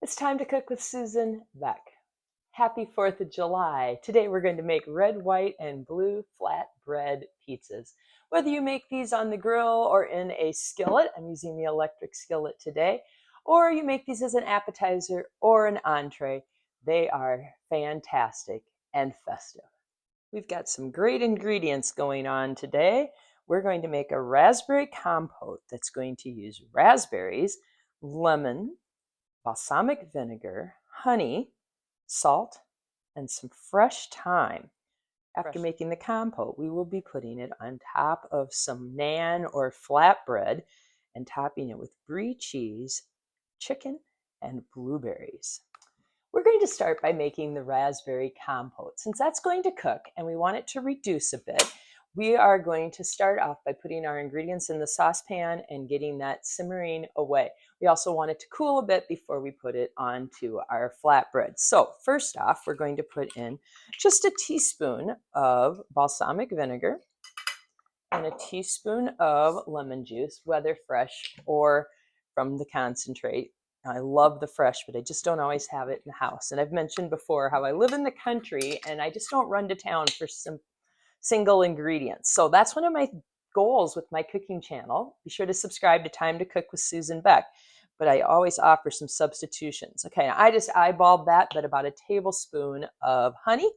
It's time to cook with Susan Beck. Happy 4th of July. Today we're going to make red, white, and blue flatbread pizzas. Whether you make these on the grill or in a skillet, I'm using the electric skillet today, or you make these as an appetizer or an entree, they are fantastic and festive. We've got some great ingredients going on today. We're going to make a raspberry compote that's going to use raspberries, lemon, balsamic vinegar, honey, salt, and some fresh thyme. After making the compote, we will be putting it on top of some naan or flatbread and topping it with brie cheese, chicken, and blueberries. We're going to start by making the raspberry compote. Since that's going to cook and we want it to reduce a bit, we are going to start off by putting our ingredients in the saucepan and getting that simmering away. We also want it to cool a bit before we put it onto our flatbread. So first off, we're going to put in just a teaspoon of balsamic vinegar and a teaspoon of lemon juice, whether fresh or from the concentrate. I love the fresh, but I just don't always have it in the house. And I've mentioned before how I live in the country and I just don't run to town for some single ingredients. So that's one of my goals with my cooking channel. Be sure to subscribe to Time to Cook with Susan Beck. But I always offer some substitutions. Okay, I just eyeballed that, but about a tablespoon of honey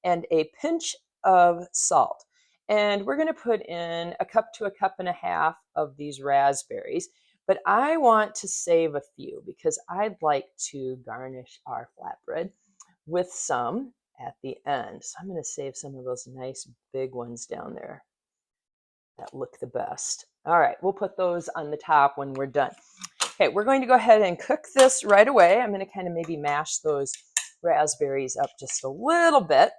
and a pinch of salt. And we're going to put in a cup to a cup and a half of these raspberries. But I want to save a few because I'd like to garnish our flatbread with some at the end. So I'm going to save some of those nice big ones down there that look the best. All right, we'll put those on the top when we're done. Okay, we're going to go ahead and cook this right away. I'm going to kind of maybe mash those raspberries up just a little bit.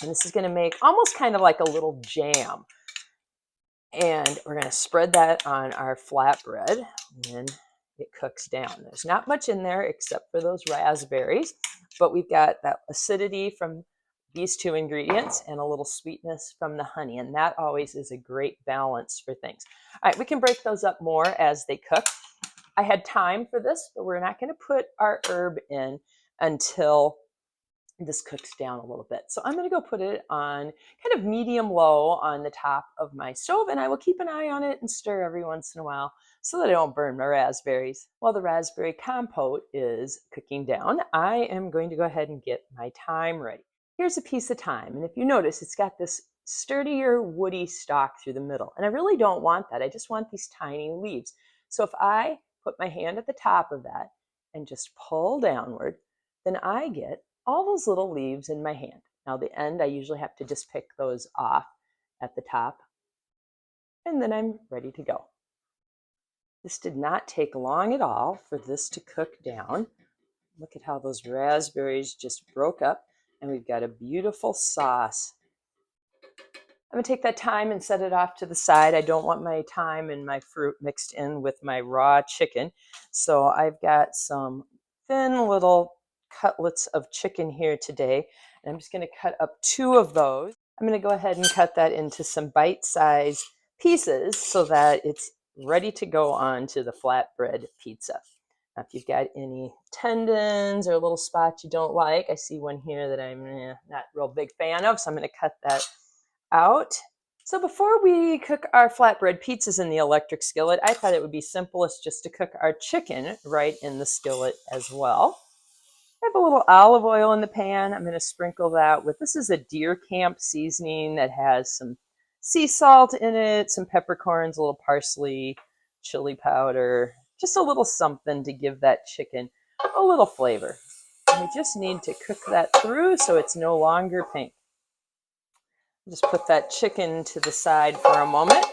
And this is going to make almost kind of like a little jam. And we're going to spread that on our flatbread when it cooks down. There's not much in there except for those raspberries, but we've got that acidity from these two ingredients and a little sweetness from the honey, and that always is a great balance for things. All right, we can break those up more as they cook. I had thyme for this, but we're not going to put our herb in until this cooks down a little bit. So I'm going to go put it on kind of medium low on the top of my stove, and I will keep an eye on it and stir every once in a while so that I don't burn my raspberries. While the raspberry compote is cooking down, I am going to go ahead and get my thyme ready. Here's a piece of thyme, and if you notice, it's got this sturdier woody stalk through the middle, and I really don't want that. I just want these tiny leaves. So if I put my hand at the top of that and just pull downward, then I get all those little leaves in my hand. Now the end, I usually have to just pick those off at the top, and then I'm ready to go. This did not take long at all for this to cook down. Look at how those raspberries just broke up, and we've got a beautiful sauce. I'm gonna take that thyme and set it off to the side. I don't want my thyme and my fruit mixed in with my raw chicken. So I've got some thin little cutlets of chicken here today. And I'm just going to cut up 2 of those. I'm going to go ahead and cut that into some bite-sized pieces so that it's ready to go on to the flatbread pizza. Now, if you've got any tendons or little spots you don't like, I see one here that I'm not real big fan of, so I'm going to cut that out. So before we cook our flatbread pizzas in the electric skillet, I thought it would be simplest just to cook our chicken right in the skillet as well. I have a little olive oil in the pan. I'm going to sprinkle that with, this is a deer camp seasoning that has some sea salt in it, some peppercorns, a little parsley, chili powder, just a little something to give that chicken a little flavor. And we just need to cook that through so it's no longer pink. Just put that chicken to the side for a moment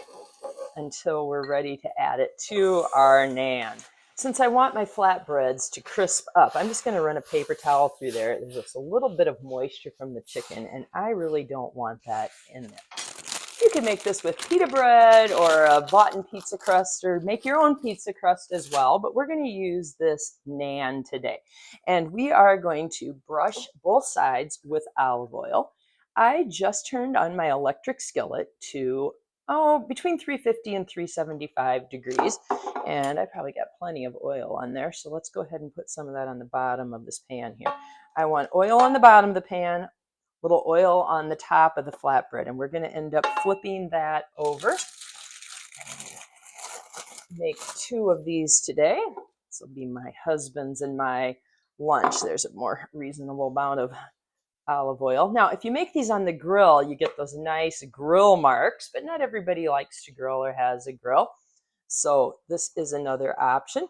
until we're ready to add it to our naan. Since I want my flatbreads to crisp up, I'm just going to run a paper towel through there. There's just a little bit of moisture from the chicken, and I really don't want that in there. You can make this with pita bread or a bought-in pizza crust, or make your own pizza crust as well, but we're going to use this naan today. And we are going to brush both sides with olive oil. I just turned on my electric skillet to between 350 and 375 degrees. And I probably got plenty of oil on there. So let's go ahead and put some of that on the bottom of this pan here. I want oil on the bottom of the pan, little oil on the top of the flatbread. And we're going to end up flipping that over. Make 2 of these today. This will be my husband's and my lunch. There's a more reasonable amount of olive oil. Now, if you make these on the grill, you get those nice grill marks, but not everybody likes to grill or has a grill. So this is another option.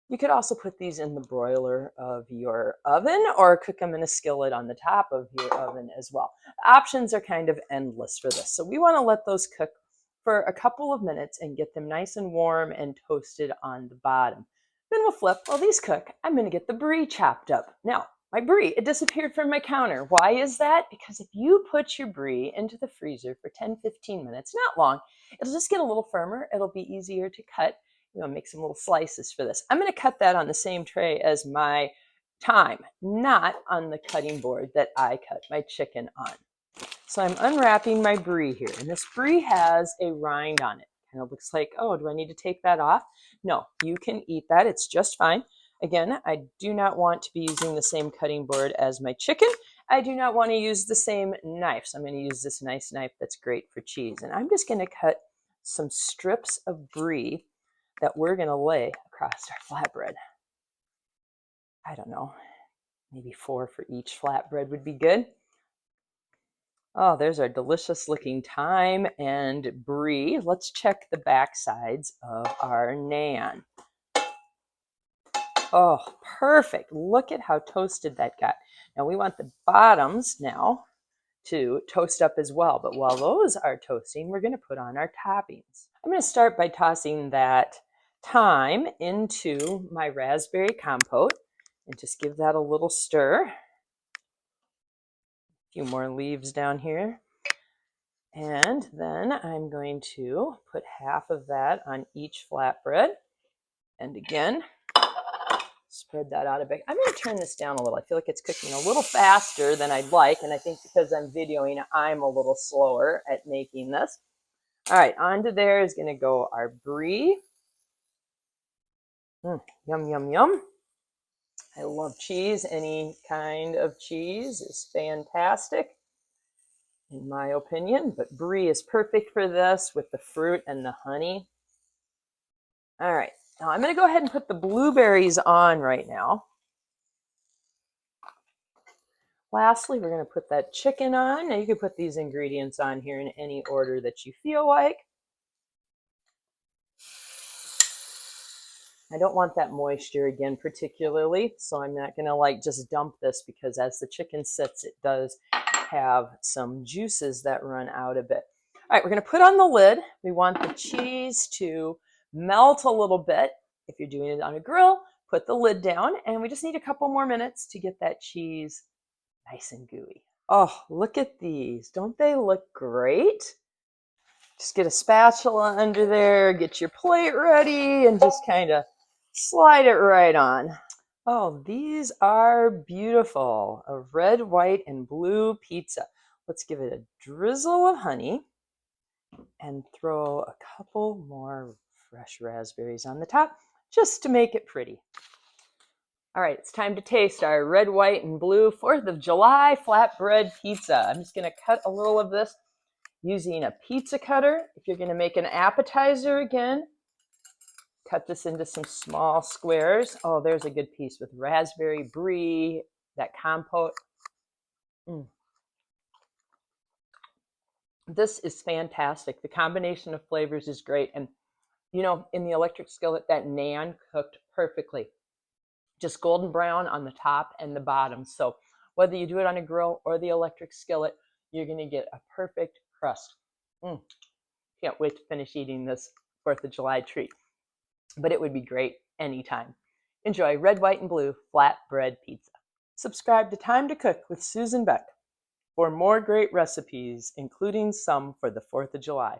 You could also put these in the broiler of your oven or cook them in a skillet on the top of your oven as well. Options are kind of endless for this. So we want to let those cook for a couple of minutes and get them nice and warm and toasted on the bottom. Then we'll flip. While these cook, I'm going to get the brie chopped up. Now, my brie, it disappeared from my counter. Why is that? Because if you put your brie into the freezer for 10-15 minutes, not long, it'll just get a little firmer. It'll be easier to cut. You know, make some little slices for this. I'm going to cut that on the same tray as my thyme, not on the cutting board that I cut my chicken on. So I'm unwrapping my brie here, and this brie has a rind on it. Kind of looks like, oh, do I need to take that off? No, you can eat that. It's just fine. Again, I do not want to be using the same cutting board as my chicken. I do not want to use the same knife, so I'm going to use this nice knife that's great for cheese. And I'm just going to cut some strips of brie that we're going to lay across our flatbread. I don't know, maybe 4 for each flatbread would be good. Oh, there's our delicious looking thyme and brie. Let's check the back sides of our naan. Oh, perfect. Look at how toasted that got. Now we want the bottoms now to toast up as well. But while those are toasting, we're going to put on our toppings. I'm going to start by tossing that thyme into my raspberry compote and just give that a little stir. A few more leaves down here. And then I'm going to put half of that on each flatbread. And again, spread that out a bit. I'm going to turn this down a little. I feel like it's cooking a little faster than I'd like. And I think because I'm videoing, I'm a little slower at making this. All right, onto there is going to go our brie. Yum, yum, yum. I love cheese. Any kind of cheese is fantastic, in my opinion. But brie is perfect for this with the fruit and the honey. All right, now I'm going to go ahead and put the blueberries on right now. Lastly, we're going to put that chicken on. Now you can put these ingredients on here in any order that you feel like. I don't want that moisture again particularly, so I'm not going to like just dump this because as the chicken sits, it does have some juices that run out a bit. All right, we're going to put on the lid. We want the cheese to melt a little bit. If you're doing it on a grill, put the lid down, and we just need a couple more minutes to get that cheese nice and gooey. Oh, look at these. Don't they look great? Just get a spatula under there, get your plate ready, and just kind of slide it right on. Oh, these are beautiful. A red, white, and blue pizza. Let's give it a drizzle of honey and throw a couple more fresh raspberries on the top just to make it pretty. All right, it's time to taste our red, white, and blue 4th of July flatbread pizza. I'm just going to cut a little of this using a pizza cutter. If you're going to make an appetizer again, cut this into some small squares. Oh, there's a good piece with raspberry brie, that compote. This is fantastic. The combination of flavors is great. And, you know, in the electric skillet, that naan cooked perfectly. Just golden brown on the top and the bottom. So whether you do it on a grill or the electric skillet, you're going to get a perfect crust. Can't wait to finish eating this 4th of July treat. But it would be great anytime. Enjoy red, white, and blue flatbread pizza. Subscribe to Time to Cook with Susan Beck for more great recipes, including some for the 4th of July.